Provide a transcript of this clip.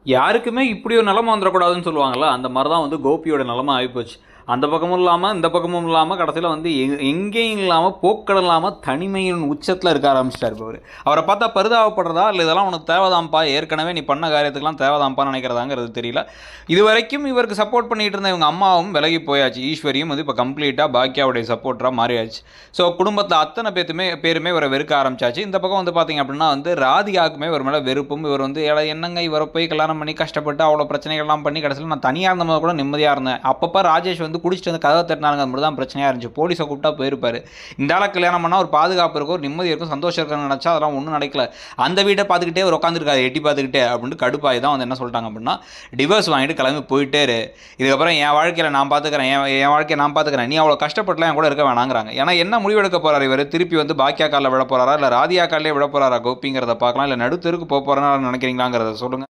யாருக்குமே இப்படி ஒரு நிலமை வந்துடக்கூடாதுன்னு சொல்லுவாங்கள்ல, அந்த மாதிரி தான் வந்து கோபியோட நிலமை ஆகிப்போச்சு. அந்த பக்கமும் இல்லாமல் இந்த பக்கமும் இல்லாமல் கடைசியில் வந்து எங்கேயும் இல்லாமல் போக்கடம் இல்லாமல் தனிமையின் உச்சத்தில் இருக்க ஆரம்பிச்சிட்டார் இப்போ அவர். அவரை பார்த்தா பரிதாபப்படுறதா இல்லை இதெல்லாம் உனக்கு தேவைதான்ப்பா, ஏற்கனவே நீ பண்ண காரியத்துக்கெல்லாம் தேவைதான்ப்பான்னு நினைக்கிறதாங்கிறது தெரியல. இது வரைக்கும் இவருக்கு சப்போர்ட் பண்ணிகிட்டு இருந்த இவங்க அம்மாவும் விலகி போயாச்சு. ஈஸ்வரியும் வந்து இப்போ கம்ப்ளீட்டாக பாக்கியாவுடைய சப்போர்ட்டராக மாறியாச்சு. ஸோ குடும்பத்தில் அத்தனை பேருமே இவரை வெறுக்க ஆரம்பிச்சாச்சு. இந்த பக்கம் வந்து பார்த்திங்க அப்படின்னா வந்து ராதிகாவுக்குமே இவர் மேலே வெறுப்பும், இவர் வந்து என்னங்க இவரை போய் கல்யாணம் பண்ணி கஷ்டப்பட்டு அவ்வளோ பிரச்சனைகள்லாம் பண்ணி கடைசியில் நான் தனியாக இருந்த போது கூட நிம்மதியாக இருந்தேன். அப்பப்போ ராஜேஷ் வந்து குடிச்சிட்டு வந்து கதவை தட்டினாங்க, அது மட்டும் தான் பிரச்சனையாக இருந்துச்சு. போலீஸை கூப்பிட்டா போயிருப்பாரு. இந்த ஆளை கல்யாணம் பண்ணால் ஒரு பாதுகாப்பு இருக்கும், ஒரு நிம்மதி இருக்கும், சந்தோஷம் இருக்குன்னு நினச்சா அதெல்லாம் ஒன்றும் நடக்கல. அந்த வீட்டை பார்த்துக்கிட்டே ஒரு உட்காந்துருக்காது, எட்டி பார்த்துக்கிட்டே அப்படின்ட்டு கடுப்பாய் தான் வந்து என்ன சொல்லிட்டாங்க அப்படின்னா, டிவோர்ஸ் வாங்கிட்டு கிளம்பி போயிட்டே இரு, இதுக்கப்புறம் என் வாழ்க்கையில் நான் பார்த்துக்கிறேன், என் வாழ்க்கையை நான் பார்த்துக்கிறேன், நீ அவ்வளோ கஷ்டப்பட்டுலாம் என் கூட இருக்க வேணாங்கிறாங்க. ஏன்னா என்ன முடிவெடுக்க போகிறார் இவர்? திருப்பி வந்து பாக்கியா காலில் விழ போகிறாரா இல்லை ராதியா காலிலே விழ போகிறாரா கோபிங்கிறத பார்க்கலாம். இல்லை நடுத்தருக்கு போக போகிறான்னு நினைக்கிறீங்களாங்கிறத சொல்லுங்கள்.